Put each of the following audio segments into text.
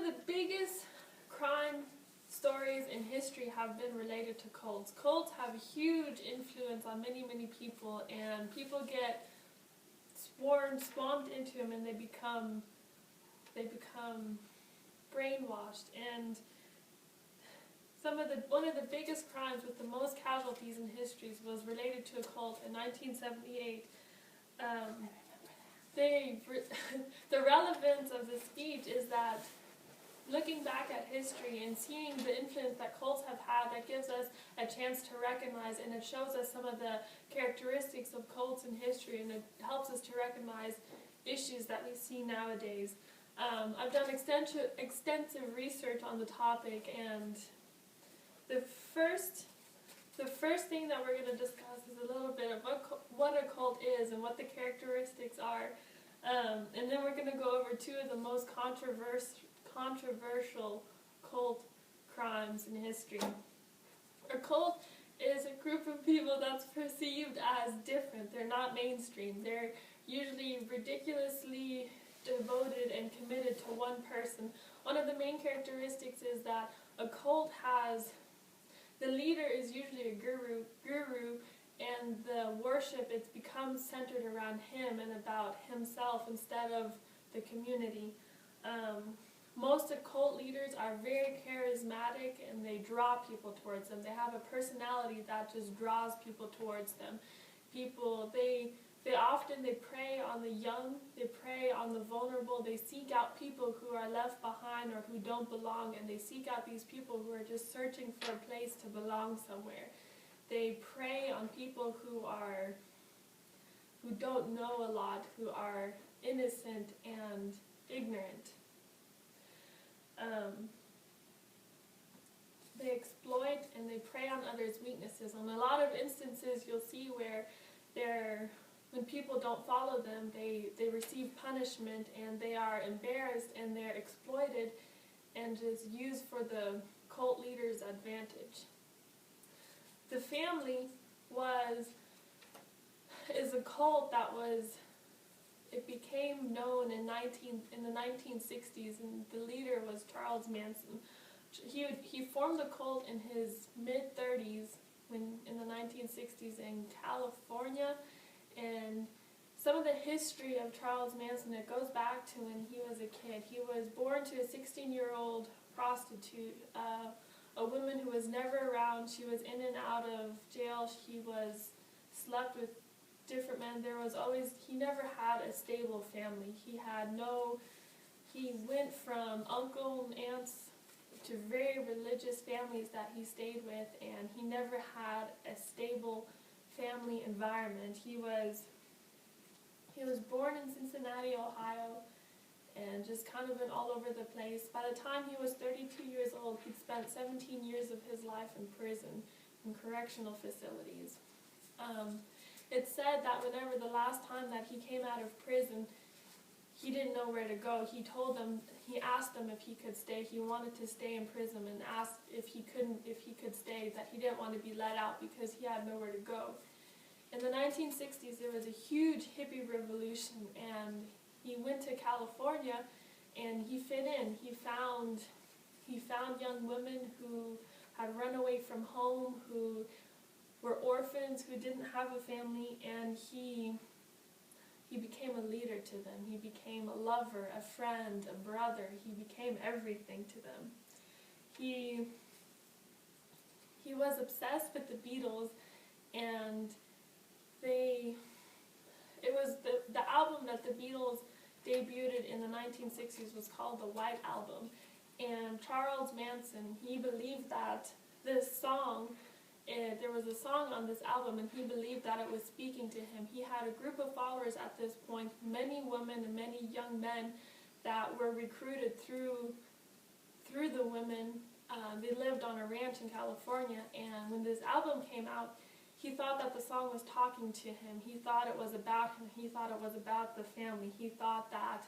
of the biggest crime stories in history have been related to cults. Cults have a huge influence on many, many people, and people get swamped into them, and they become brainwashed. And one of the biggest crimes with the most casualties in history was related to a cult in 1978. The relevance of the speech is that looking back at history and seeing the influence that cults have had, that gives us a chance to recognize, and it shows us some of the characteristics of cults in history, and it helps us to recognize issues that we see nowadays. I've done extensive research on the topic, and the first thing that we're going to discuss is a little bit of what a cult is and what the characteristics are, and then we're going to go over two of the most controversial cult crimes in history. A cult is a group of people that's perceived as different. They're not mainstream. They're usually ridiculously devoted and committed to one person. One of the main characteristics is that a cult has, the leader is usually a guru, and the worship, it's becomes centered around him and about himself instead of the community. Most occult leaders are very charismatic, and they draw people towards them. They have a personality that just draws people towards them. They often prey on the young, they prey on the vulnerable, they seek out people who are left behind or who don't belong, and they seek out these people who are just searching for a place to belong somewhere. They prey on people who don't know a lot, who are innocent and ignorant. They exploit and they prey on others' weaknesses. On a lot of instances, you'll see where when people don't follow them, they receive punishment, and they are embarrassed, and they're exploited and just used for the cult leader's advantage. The family is a cult that it became known in the 1960s, and the leader was Charles Manson. He formed the cult in his mid-30s in the 1960s in California, and some of the history of Charles Manson, it goes back to when he was a kid. He was born to a 16-year-old prostitute, a woman who was never around. She was in and out of jail. He slept with different men. He never had a stable family. He went from uncle and aunts to very religious families that he stayed with, and he never had a stable family environment. He was born in Cincinnati, Ohio, and just kind of been all over the place. By the time he was 32 years old, he'd spent 17 years of his life in prison, in correctional facilities. It's said that whenever the last time that he came out of prison, he didn't know where to go. He asked them if he could stay. He wanted to stay in prison, and asked if he could stay, that he didn't want to be let out because he had nowhere to go. In the 1960s, there was a huge hippie revolution, and he went to California, and he fit in. He found young women who had run away from home, who were orphans, who didn't have a family, and he became a leader to them. He became a lover, a friend, a brother. He became everything to them. He was obsessed with the Beatles, and it was the album that the Beatles debuted in the 1960s was called the White Album. And Charles Manson, he believed that this song, there was a song on this album, and he believed that it was speaking to him. He had a group of followers at this point, many women and many young men that were recruited through the women. They lived on a ranch in California, and when this album came out, he thought that the song was talking to him. He thought it was about him. He thought it was about the family. He thought that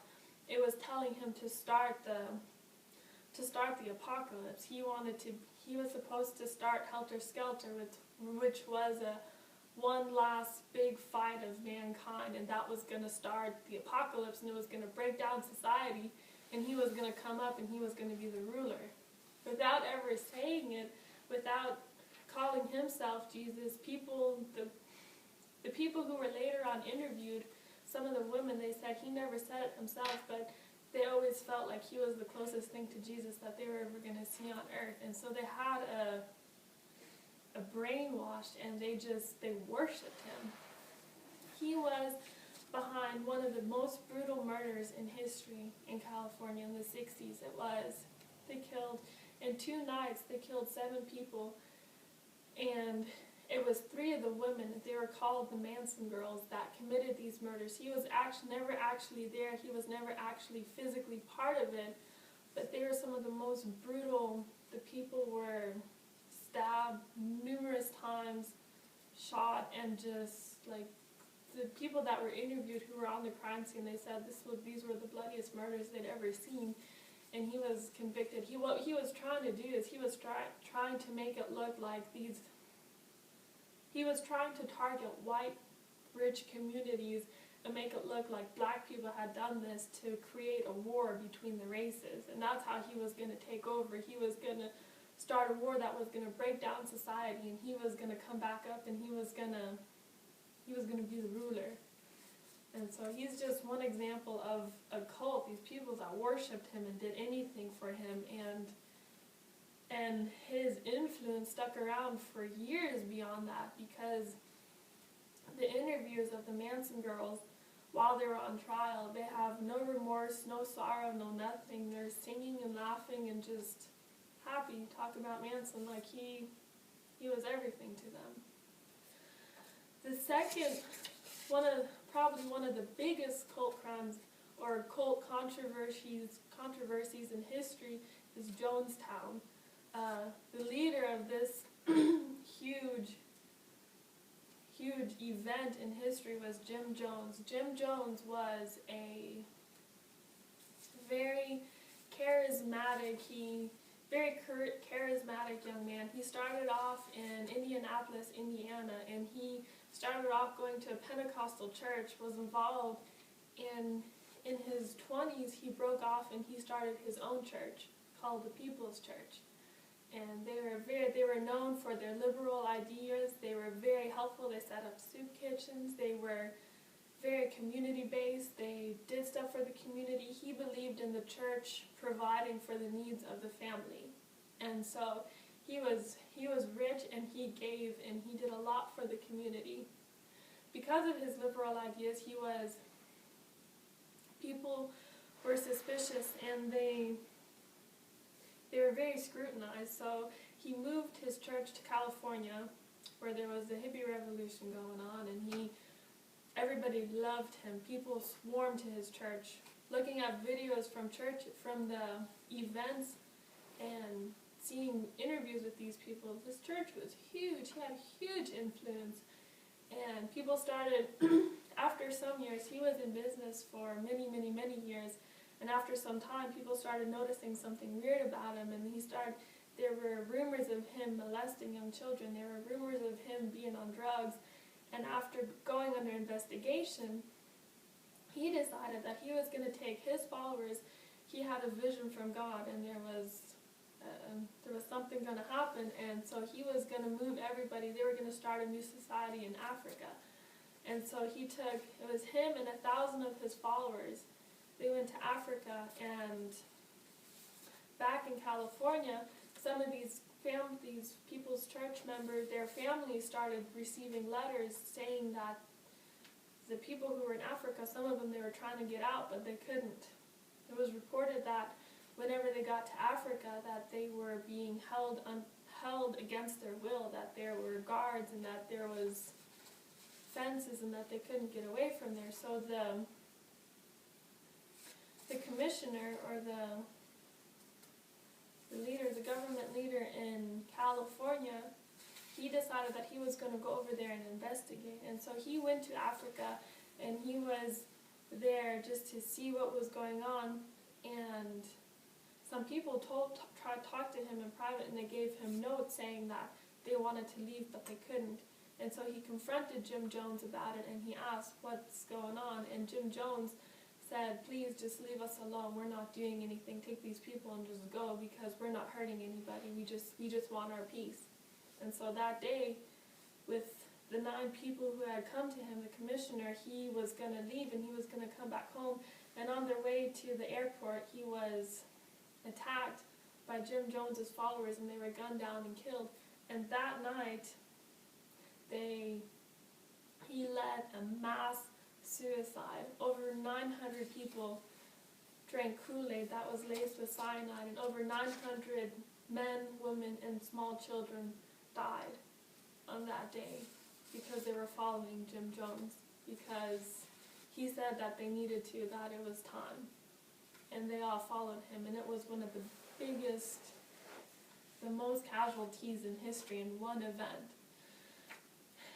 it was telling him to start the apocalypse. He was supposed to start Helter Skelter, which was one last big fight of mankind, and that was going to start the apocalypse, and it was going to break down society. and he was going to come up and he was going to be the ruler. Without ever saying it, without calling himself Jesus, the people who were later on interviewed, some of the women, they said he never said it himself, but they always felt like he was the closest thing to Jesus that they were ever going to see on earth. And so they had a brainwashed, and they worshipped him. He was behind one of the most brutal murders in history in California in the 60s. In 2 nights, they killed 7 people, and it was 3 of the women, they were called the Manson girls, that committed these murders. He was never actually there. He was never actually physically part of it, but they were some of the most brutal. The people were stabbed numerous times, shot, and just like the people that were interviewed who were on the crime scene, they said these were the bloodiest murders they'd ever seen. And he was convicted. What he was trying to do is he was trying to make it look like he was trying to target white, rich communities and make it look like black people had done this to create a war between the races. And that's how he was going to take over. He was going to start a war that was going to break down society, and he was going to come back up, and he was going to be the ruler. And so he's just one example of a cult, these people that worshipped him and did anything for him, and his influence stuck around for years beyond that, because the interviews of the Manson girls, while they were on trial, they have no remorse, no sorrow, no nothing. They're singing and laughing and just happy, talk about Manson like he was everything to them. The second, probably one of the biggest cult crimes or cult controversies in history is Jonestown. The leader of this huge event in history was Jim Jones. Jim Jones was a very charismatic young man. He started off in Indianapolis, Indiana, and he started off going to a Pentecostal church, was involved in his 20s, he broke off and he started his own church called the People's Church. And they were known for their liberal ideas. They were very helpful. They set up soup kitchens. They were very community-based. They did stuff for the community. He believed in the church providing for the needs of the family. And so he was rich, and he gave, and he did a lot for the community. Because of his liberal ideas, people were suspicious, and they were very scrutinized. So he moved his church to California, where there was the hippie revolution going on, and everybody loved him. People swarmed to his church. Looking at videos from the events and seeing interviews with these people, this church was huge. He had a huge influence. And people started, after some years, he was in business for many, many, many years. And after some time, people started noticing something weird about him. And there were rumors of him molesting young children. There were rumors of him being on drugs. And after going under investigation, he decided that he was going to take his followers. He had a vision from God, and there was something going to happen, and so he was going to move everybody. They were going to start a new society in Africa. And so it was him and 1,000 of his followers. They went to Africa, and back in California, some of these people's church members, their families started receiving letters saying that the people who were in Africa, some of them, they were trying to get out, but they couldn't. It was reported that whenever they got to Africa, that they were being held against their will, that there were guards and that there was fences and that they couldn't get away from there. So the commissioner, or the government leader in California, he decided that he was going to go over there and investigate. And so he went to Africa, and he was there just to see what was going on. And some people tried to talk to him in private, and they gave him notes saying that they wanted to leave, but they couldn't. And so he confronted Jim Jones about it, and he asked what's going on. And Jim Jones said, please just leave us alone. We're not doing anything. Take these people and just go, because we're not hurting anybody. We just want our peace. And so that day, with the 9 people who had come to him, the commissioner, he was going to leave and he was going to come back home. And on their way to the airport, he was attacked by Jim Jones's followers, and they were gunned down and killed. And that night, he led a mass suicide. Over 900 people drank Kool-Aid that was laced with cyanide, and over 900 men, women, and small children died on that day because they were following Jim Jones, because he said that they needed to, that it was time. And they all followed him, and it was one of the biggest, the most casualties in history in one event.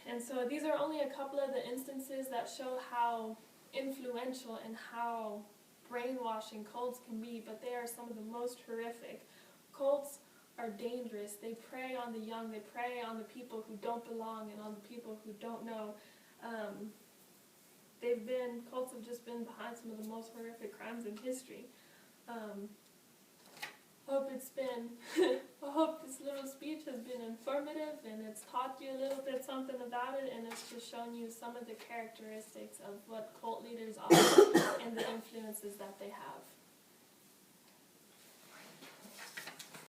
And so these are only a couple of the instances that show how influential and how brainwashing cults can be, but they are some of the most horrific. Cults are dangerous. They prey on the young, they prey on the people who don't belong and on the people who don't know. Cults have just been behind some of the most horrific crimes in history. I hope this little speech has been informative, and it's taught you a little bit something about it, and it's just shown you some of the characteristics of what cult leaders are and the influences that they have.